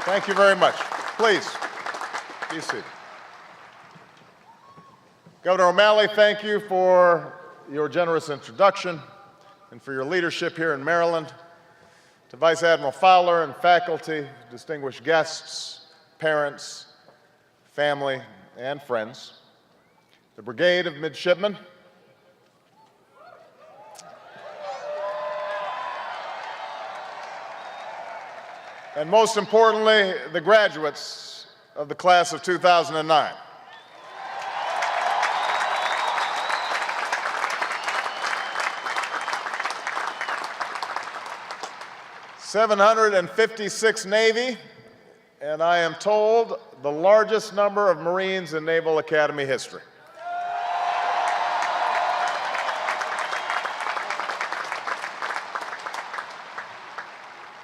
Thank you very much. Please, be seated. Governor O'Malley, thank you for your generous introduction and for your leadership here in Maryland. To Vice Admiral Fowler and faculty, distinguished guests, parents, family, and friends, the Brigade of Midshipmen, and most importantly, the graduates of the class of 2009. "756 Navy, and I am told the largest number of Marines in Naval Academy history.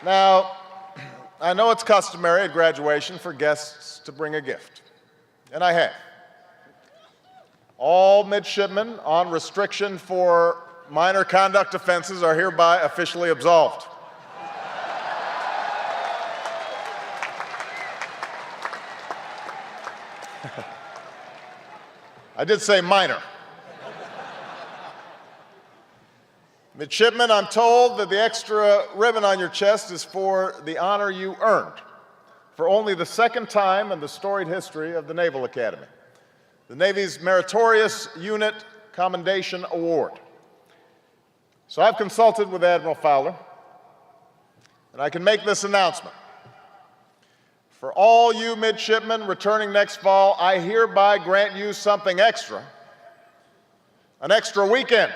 Now, I know it's customary at graduation for guests to bring a gift, and I have. All midshipmen on restriction for minor conduct offenses are hereby officially absolved. I did say minor. Midshipmen, I'm told that the extra ribbon on your chest is for the honor you earned for only the second time in the storied history of the Naval Academy, the Navy's Meritorious Unit Commendation Award. So I've consulted with Admiral Fowler, and I can make this announcement. For all you midshipmen returning next fall, I hereby grant you something extra, an extra weekend.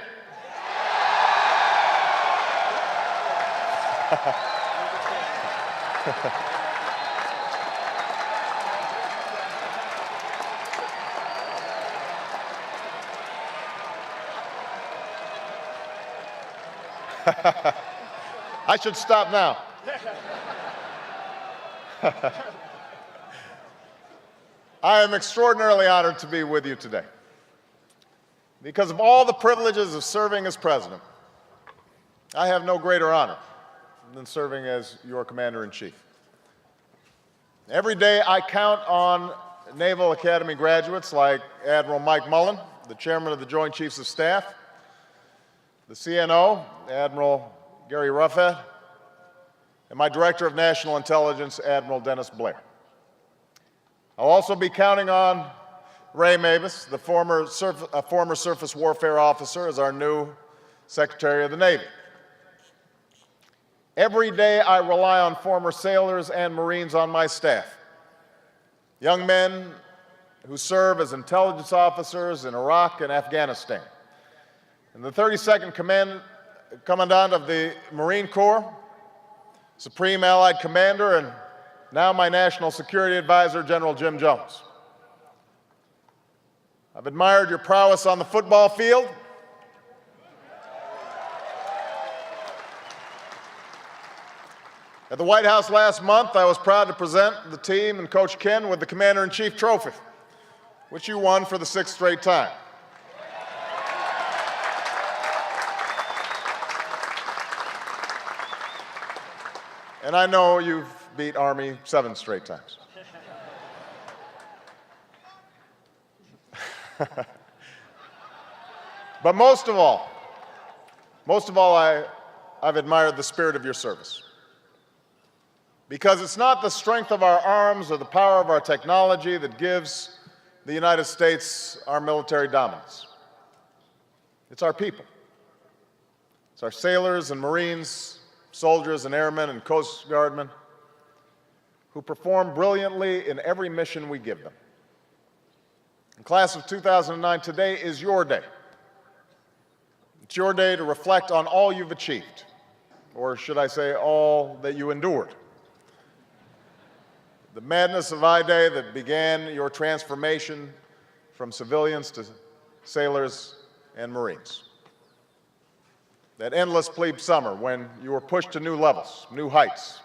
I should stop now. I am extraordinarily honored to be with you today. Because of all the privileges of serving as president, I have no greater honor than serving as your commander-in-chief. Every day I count on Naval Academy graduates like Admiral Mike Mullen, the chairman of the Joint Chiefs of Staff, the CNO, Admiral Gary Ruffhead, and my Director of National Intelligence, Admiral Dennis Blair. I'll also be counting on Ray Mavis, the former surface warfare officer, as our new Secretary of the Navy. Every day I rely on former sailors and Marines on my staff, young men who serve as intelligence officers in Iraq and Afghanistan. And the 32nd Commandant of the Marine Corps, Supreme Allied Commander, and now my National Security Advisor, General Jim Jones. I've admired your prowess on the football field. At the White House last month, I was proud to present the team and Coach Ken with the Commander-in-Chief Trophy, which you won for the 6th straight time. And I know you've beat Army 7 straight times. But most of all, I've admired the spirit of your service. Because it's not the strength of our arms or the power of our technology that gives the United States our military dominance. It's our people. It's our sailors and Marines, soldiers and airmen and Coast Guardmen who perform brilliantly in every mission we give them. The class of 2009, today is your day. It's your day to reflect on all you've achieved, or should I say all that you endured. The madness of I-Day that began your transformation from civilians to sailors and Marines. That endless plebe summer when you were pushed to new levels, new heights,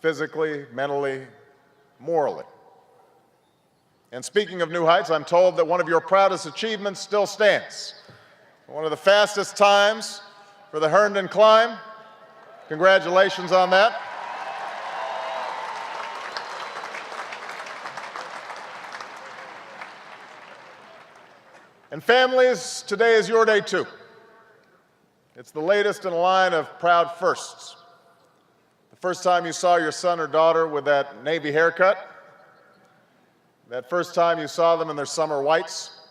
physically, mentally, morally. And speaking of new heights, I'm told that one of your proudest achievements still stands. One of the fastest times for the Herndon climb. Congratulations on that. And families, today is your day too. It's the latest in a line of proud firsts. The first time you saw your son or daughter with that navy haircut, that first time you saw them in their summer whites,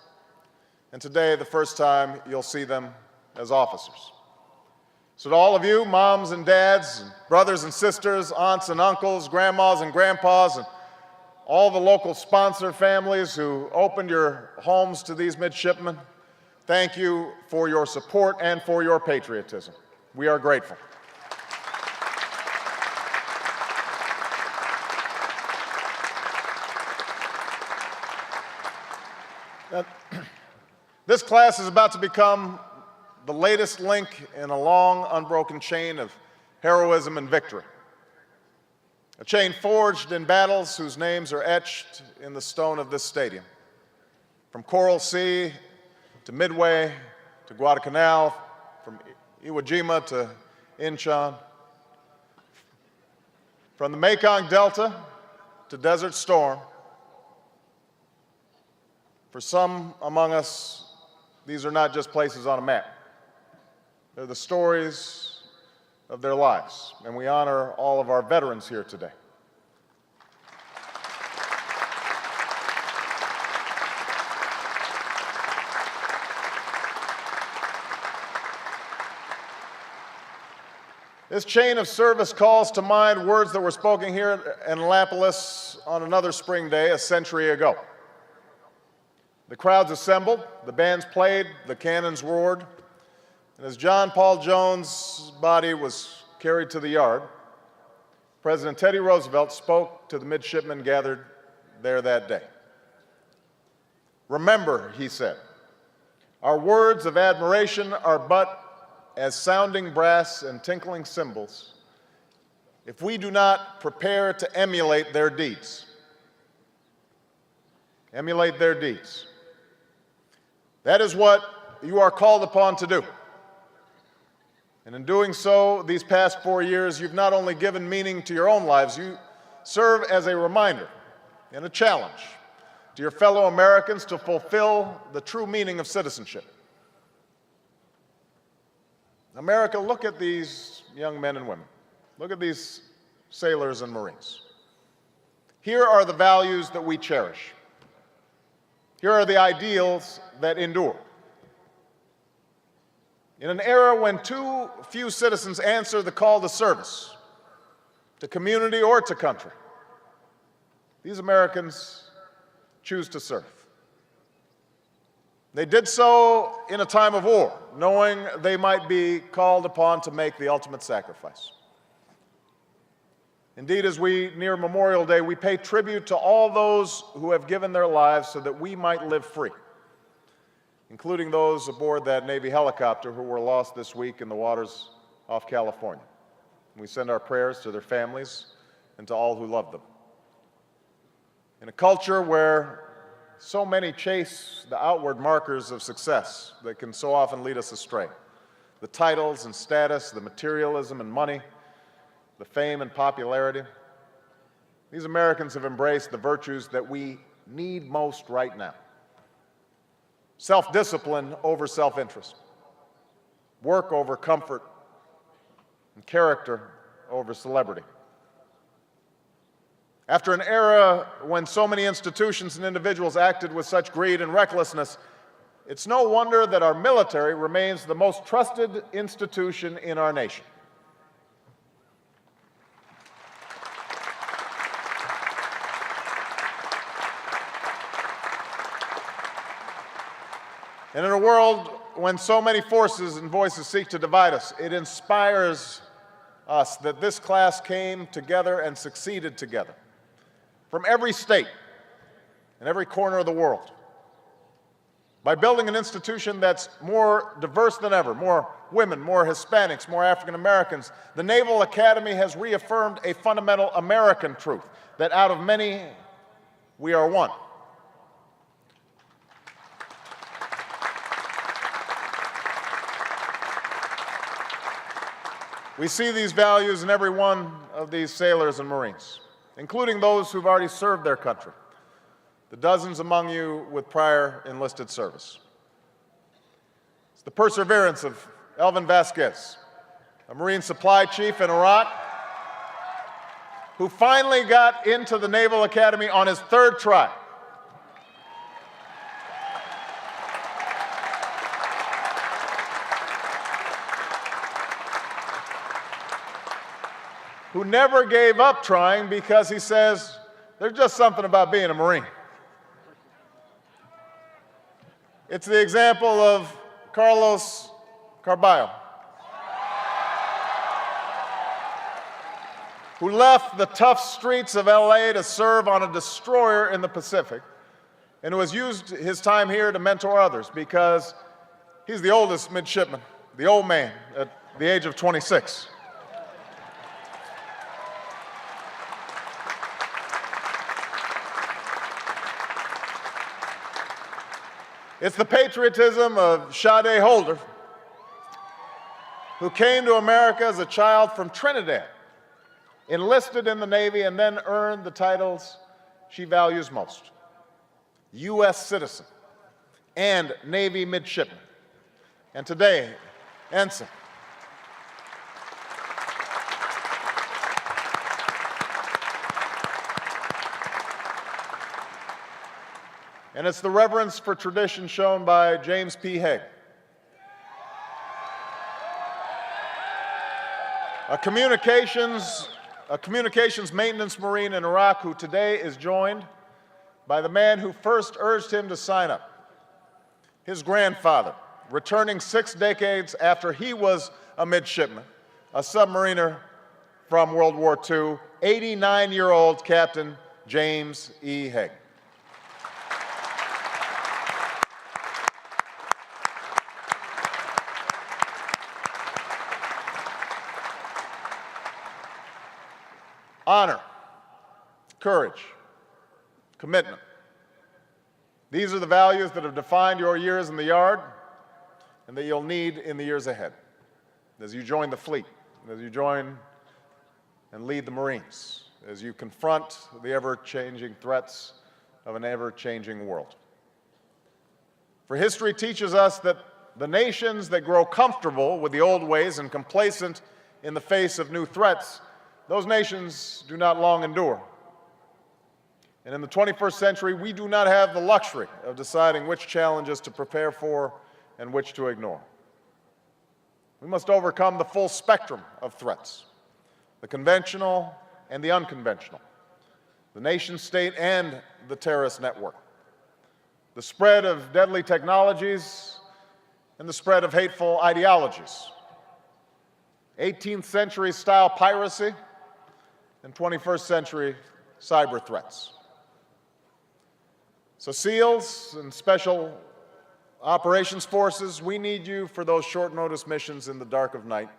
and today the first time you'll see them as officers. So to all of you, moms and dads, and brothers and sisters, aunts and uncles, grandmas and grandpas, and all the local sponsor families who opened your homes to these midshipmen, thank you for your support and for your patriotism. We are grateful. Now, this class is about to become the latest link in a long, unbroken chain of heroism and victory. A chain forged in battles whose names are etched in the stone of this stadium. From Coral Sea to Midway to Guadalcanal, from Iwo Jima to Incheon, from the Mekong Delta to Desert Storm. For some among us, these are not just places on a map. They're the stories of their lives, and we honor all of our veterans here today. This chain of service calls to mind words that were spoken here in Annapolis on another spring day a century ago. The crowds assembled, the bands played, the cannons roared, and as John Paul Jones' body was carried to the yard, President Teddy Roosevelt spoke to the midshipmen gathered there that day. "Remember," he said, "our words of admiration are but as sounding brass and tinkling cymbals if we do not prepare to emulate their deeds." Emulate their deeds. That is what you are called upon to do. And in doing so, these past 4 years, you've not only given meaning to your own lives, you serve as a reminder and a challenge to your fellow Americans to fulfill the true meaning of citizenship. America, look at these young men and women. Look at these sailors and Marines. Here are the values that we cherish. Here are the ideals that endure. In an era when too few citizens answer the call to service, to community or to country, these Americans choose to serve. They did so in a time of war, knowing they might be called upon to make the ultimate sacrifice. Indeed, as we near Memorial Day, we pay tribute to all those who have given their lives so that we might live free, including those aboard that Navy helicopter who were lost this week in the waters off California. We send our prayers to their families and to all who love them. In a culture where so many chase the outward markers of success that can so often lead us astray, the titles and status, the materialism and money, the fame and popularity, these Americans have embraced the virtues that we need most right now. Self-discipline over self-interest, work over comfort, and character over celebrity. After an era when so many institutions and individuals acted with such greed and recklessness, it's no wonder that our military remains the most trusted institution in our nation. And in a world when so many forces and voices seek to divide us, it inspires us that this class came together and succeeded together from every state and every corner of the world by building an institution that's more diverse than ever, more women, more Hispanics, more African Americans. The Naval Academy has reaffirmed a fundamental American truth, that out of many, we are one. We see these values in every one of these sailors and Marines, including those who've already served their country, the dozens among you with prior enlisted service. the perseverance of Elvin Vasquez, a Marine supply chief in Iraq, who finally got into the Naval Academy on his third try. Who never gave up trying because he says, there's just something about being a Marine. It's the example of Carlos Carballo, who left the tough streets of LA to serve on a destroyer in the Pacific, and who has used his time here to mentor others because he's the oldest midshipman, the old man, at the age of 26. It's the patriotism of Sade Holder, who came to America as a child from Trinidad, enlisted in the Navy, and then earned the titles she values most: US citizen and Navy midshipman, and today, ensign. And it's the reverence for tradition shown by James P. Haig, a communications maintenance Marine in Iraq, who today is joined by the man who first urged him to sign up, his grandfather, returning 6 decades after he was a midshipman, a submariner from World War II, 89-year-old Captain James E. Haig. Honor, courage, commitment. These are the values that have defined your years in the yard and that you'll need in the years ahead as you join the fleet, as you join and lead the Marines, as you confront the ever-changing threats of an ever-changing world. For history teaches us that the nations that grow comfortable with the old ways and complacent in the face of new threats, those nations do not long endure. And in the 21st century, we do not have the luxury of deciding which challenges to prepare for and which to ignore. We must overcome the full spectrum of threats, the conventional and the unconventional, the nation-state and the terrorist network, the spread of deadly technologies and the spread of hateful ideologies, 18th century style piracy, and 21st century cyber threats. So SEALs and Special Operations Forces, we need you for those short notice missions in the dark of night.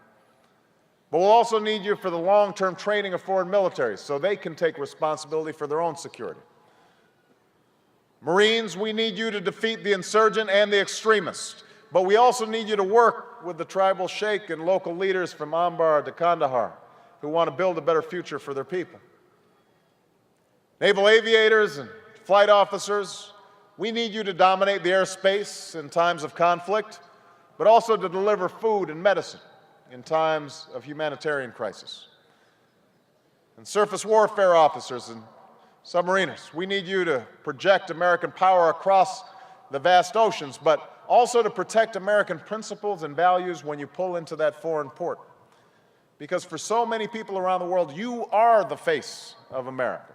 But we'll also need you for the long-term training of foreign militaries so they can take responsibility for their own security. Marines, we need you to defeat the insurgent and the extremist. But we also need you to work with the tribal sheikh and local leaders from Anbar to Kandahar who want to build a better future for their people. Naval aviators and flight officers, we need you to dominate the airspace in times of conflict, but also to deliver food and medicine in times of humanitarian crisis. And surface warfare officers and submariners, we need you to project American power across the vast oceans, but also to protect American principles and values when you pull into that foreign port. Because for so many people around the world, you are the face of America.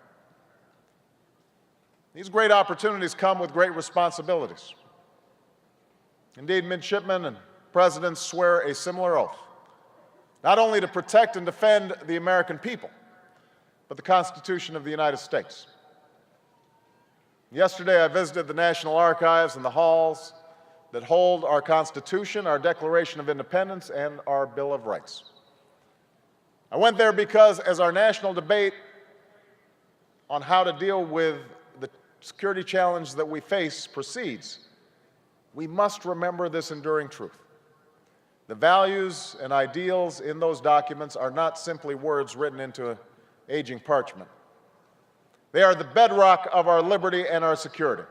These great opportunities come with great responsibilities. Indeed, midshipmen and presidents swear a similar oath, not only to protect and defend the American people, but the Constitution of the United States. Yesterday, I visited the National Archives and the halls that hold our Constitution, our Declaration of Independence, and our Bill of Rights. I went there because as our national debate on how to deal with the security challenge that we face proceeds, we must remember this enduring truth. The values and ideals in those documents are not simply words written into aging parchment. They are the bedrock of our liberty and our security.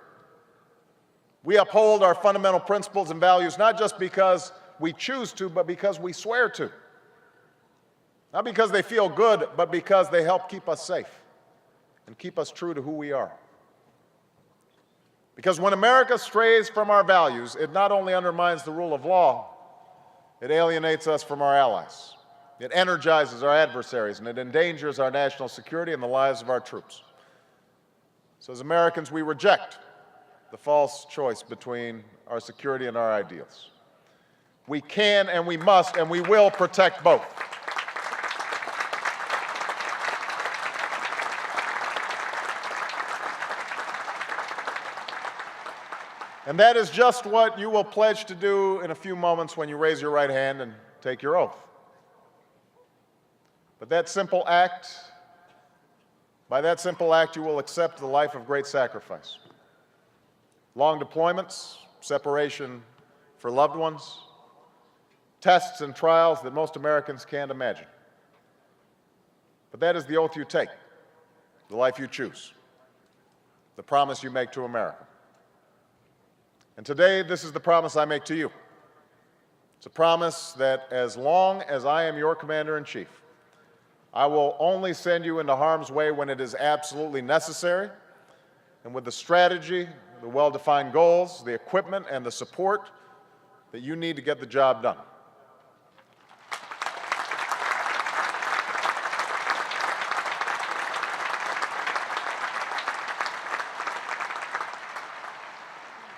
We uphold our fundamental principles and values not just because we choose to, but because we swear to. Not because they feel good, but because they help keep us safe and keep us true to who we are. Because when America strays from our values, it not only undermines the rule of law, it alienates us from our allies. It energizes our adversaries, and it endangers our national security and the lives of our troops. So as Americans, we reject the false choice between our security and our ideals. We can and we must and we will protect both. And that is just what you will pledge to do in a few moments when you raise your right hand and take your oath. But by that simple act, you will accept the life of great sacrifice. Long deployments, separation for loved ones, tests and trials that most Americans can't imagine. But that is the oath you take, the life you choose, the promise you make to America. And today, this is the promise I make to you. It's a promise that as long as I am your commander-in-chief, I will only send you into harm's way when it is absolutely necessary, and with the strategy, the well-defined goals, the equipment, and the support that you need to get the job done.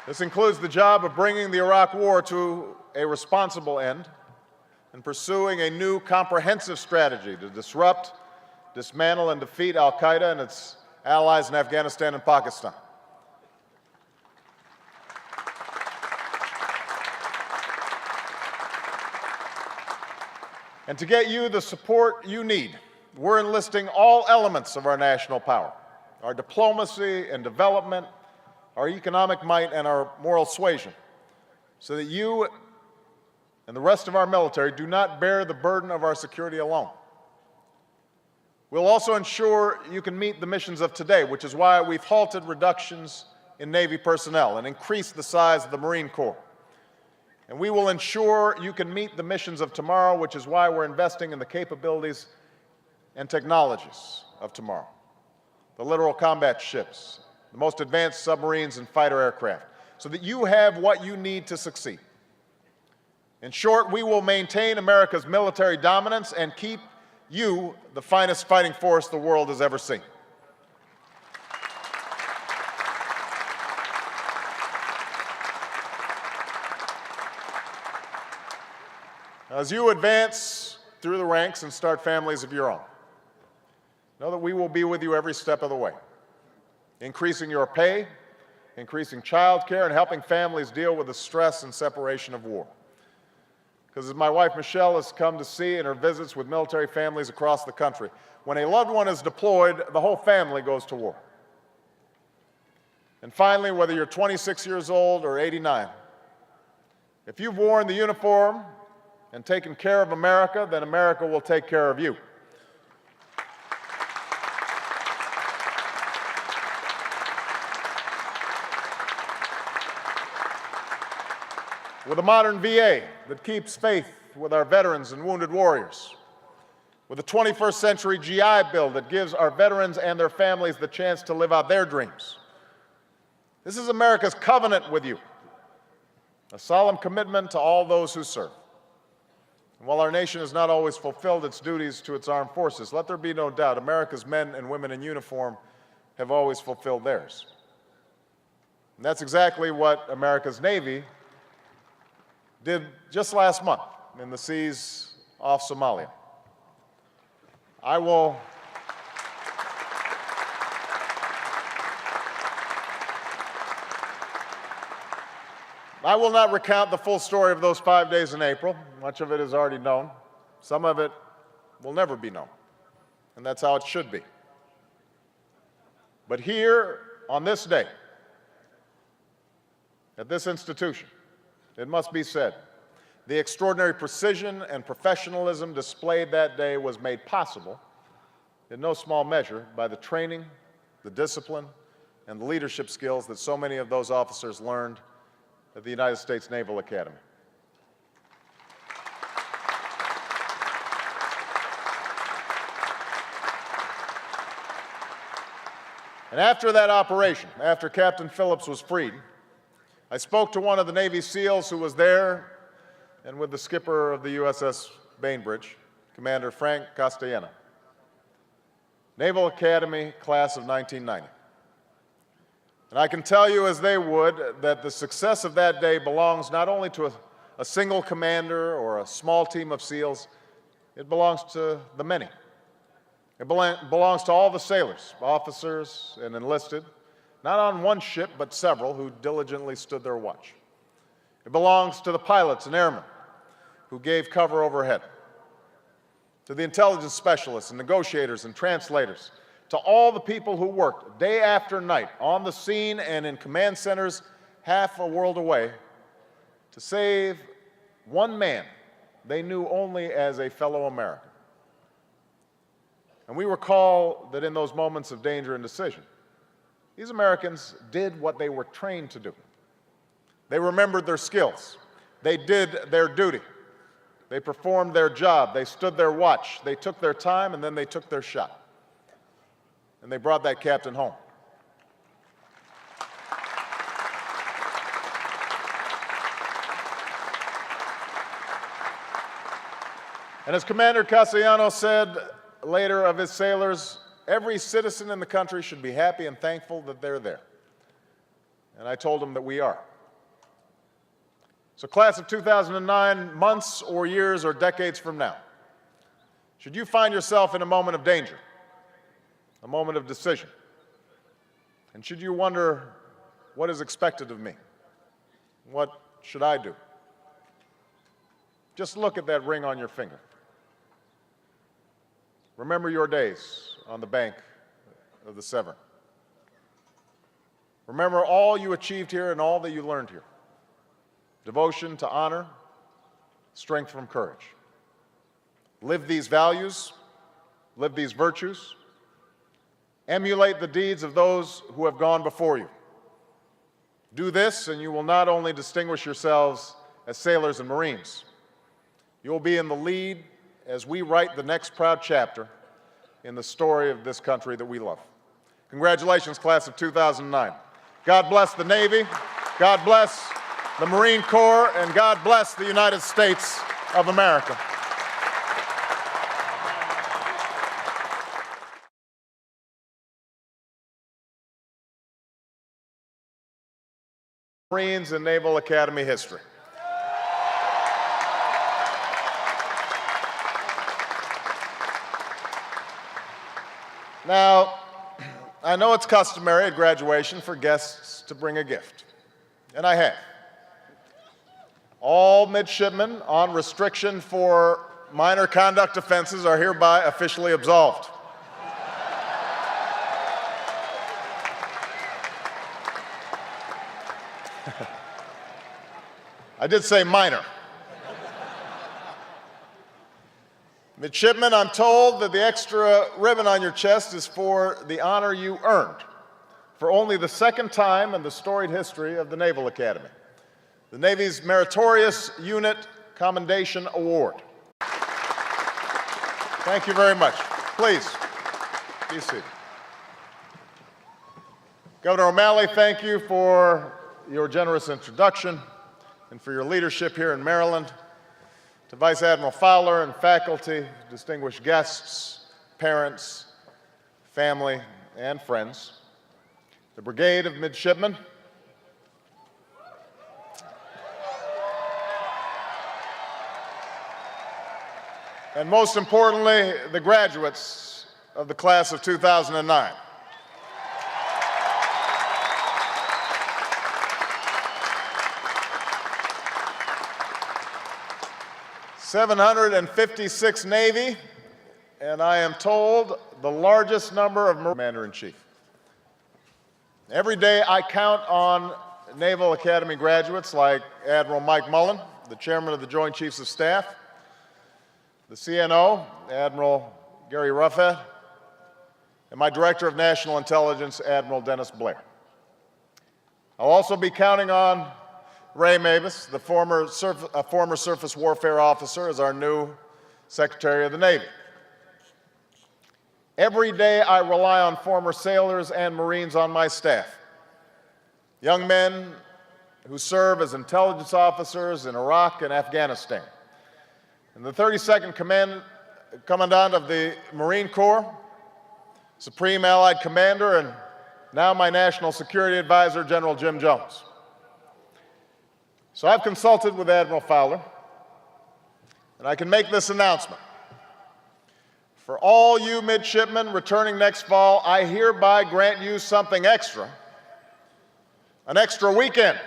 This includes the job of bringing the Iraq War to a responsible end and pursuing a new comprehensive strategy to disrupt, dismantle, and defeat al-Qaeda and its allies in Afghanistan and Pakistan. And to get you the support you need, we're enlisting all elements of our national power, our diplomacy and development, our economic might, and our moral suasion, so that you and the rest of our military do not bear the burden of our security alone. We'll also ensure you can meet the missions of today, which is why we've halted reductions in Navy personnel and increased the size of the Marine Corps. And we will ensure you can meet the missions of tomorrow, which is why we're investing in the capabilities and technologies of tomorrow. The littoral combat ships, the most advanced submarines and fighter aircraft, so that you have what you need to succeed. In short, we will maintain America's military dominance and keep you the finest fighting force the world has ever seen. As you advance through the ranks and start families of your own, know that we will be with you every step of the way, increasing your pay, increasing child care, and helping families deal with the stress and separation of war. Because as my wife Michelle has come to see in her visits with military families across the country, when a loved one is deployed, the whole family goes to war. And finally, whether you're 26 years old or 89, if you've worn the uniform and taken care of America, then America will take care of you. With a modern VA that keeps faith with our veterans and wounded warriors. With a 21st century GI Bill that gives our veterans and their families the chance to live out their dreams. This is America's covenant with you, a solemn commitment to all those who serve. And while our nation has not always fulfilled its duties to its armed forces, let there be no doubt America's men and women in uniform have always fulfilled theirs. And that's exactly what America's Navy did just last month in the seas off Somalia. I will not recount the full story of those 5 days in April. Much of it is already known. Some of it will never be known. And that's how it should be. But here, on this day, at this institution, it must be said, the extraordinary precision and professionalism displayed that day was made possible, in no small measure, by the training, the discipline, and the leadership skills that so many of those officers learned at the United States Naval Academy. And after that operation, after Captain Phillips was freed, I spoke to one of the Navy SEALs who was there and with the skipper of the USS Bainbridge, Commander Frank Castellano. Naval Academy class of 1990. And I can tell you, as they would, that the success of that day belongs not only to a single commander or a small team of SEALs, it belongs to the many. It belongs to all the sailors, officers, and enlisted, not on one ship, but several, who diligently stood their watch. It belongs to the pilots and airmen who gave cover overhead, to the intelligence specialists and negotiators and translators, to all the people who worked day after night on the scene and in command centers half a world away to save one man they knew only as a fellow American. And we recall that in those moments of danger and decision, these Americans did what they were trained to do. They remembered their skills. They did their duty. They performed their job. They stood their watch. They took their time, and then they took their shot. And they brought that captain home. And as Commander Castellano said later of his sailors, every citizen in the country should be happy and thankful that they're there. And I told him that we are. So class of 2009, months or years or decades from now, should you find yourself in a moment of danger, a moment of decision, and should you wonder what is expected of me, what should I do? Just look at that ring on your finger. Remember your days on the bank of the Severn. Remember all you achieved here and all that you learned here. Devotion to honor, strength from courage. Live these values, live these virtues. Emulate the deeds of those who have gone before you. Do this, and you will not only distinguish yourselves as sailors and Marines, you will be in the lead as we write the next proud chapter in the story of this country that we love. Congratulations, class of 2009. God bless the Navy, God bless the Marine Corps, and God bless the United States of America. Marines and Naval Academy history. Now, I know it's customary at graduation for guests to bring a gift, and I have. All midshipmen on restriction for minor conduct offenses are hereby officially absolved. I did say minor. Midshipmen, I'm told that the extra ribbon on your chest is for the honor you earned for only the second time in the storied history of the Naval Academy, the Navy's Meritorious Unit Commendation Award. Thank you very much. Please, be seated. Governor O'Malley, thank you for your generous introduction and for your leadership here in Maryland. To Vice Admiral Fowler and faculty, distinguished guests, parents, family, and friends, the Brigade of Midshipmen, and most importantly, the graduates of the class of 2009. $756 Navy, and I am told the largest number of Commander-in-Chief. Every day I count on Naval Academy graduates like Admiral Mike Mullen, the Chairman of the Joint Chiefs of Staff, the CNO, Admiral Gary Ruffhead, and my Director of National Intelligence, Admiral Dennis Blair. I'll also be counting on Ray Mabus, the former surface warfare officer, as our new Secretary of the Navy. Every day I rely on former sailors and Marines on my staff, young men who serve as intelligence officers in Iraq and Afghanistan. And the 32nd Commandant of the Marine Corps, Supreme Allied Commander, and now my National Security Advisor, General Jim Jones. So I've consulted with Admiral Fowler, and I can make this announcement. For all you midshipmen returning next fall, I hereby grant you something extra, an extra weekend.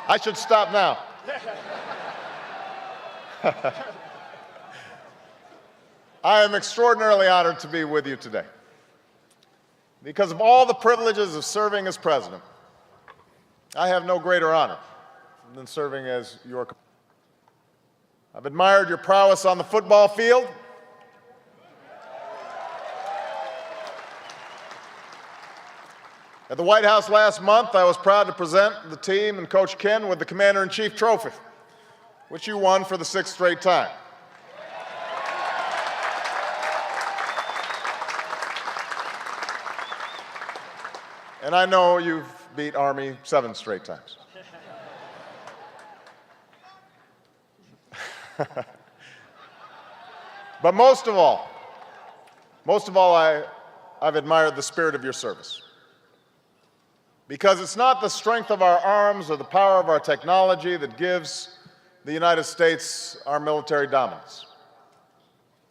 I should stop now. I am extraordinarily honored to be with you today. Because of all the privileges of serving as president, I have no greater honor than serving as your commander. I've admired your prowess on the football field. At the White House last month, I was proud to present the team and Coach Ken with the Commander-in-Chief Trophy, which you won for the 6th straight time. And I know you've beat Army 7 straight times. But most of all, I've admired the spirit of your service. Because it's not the strength of our arms or the power of our technology that gives the United States our military dominance.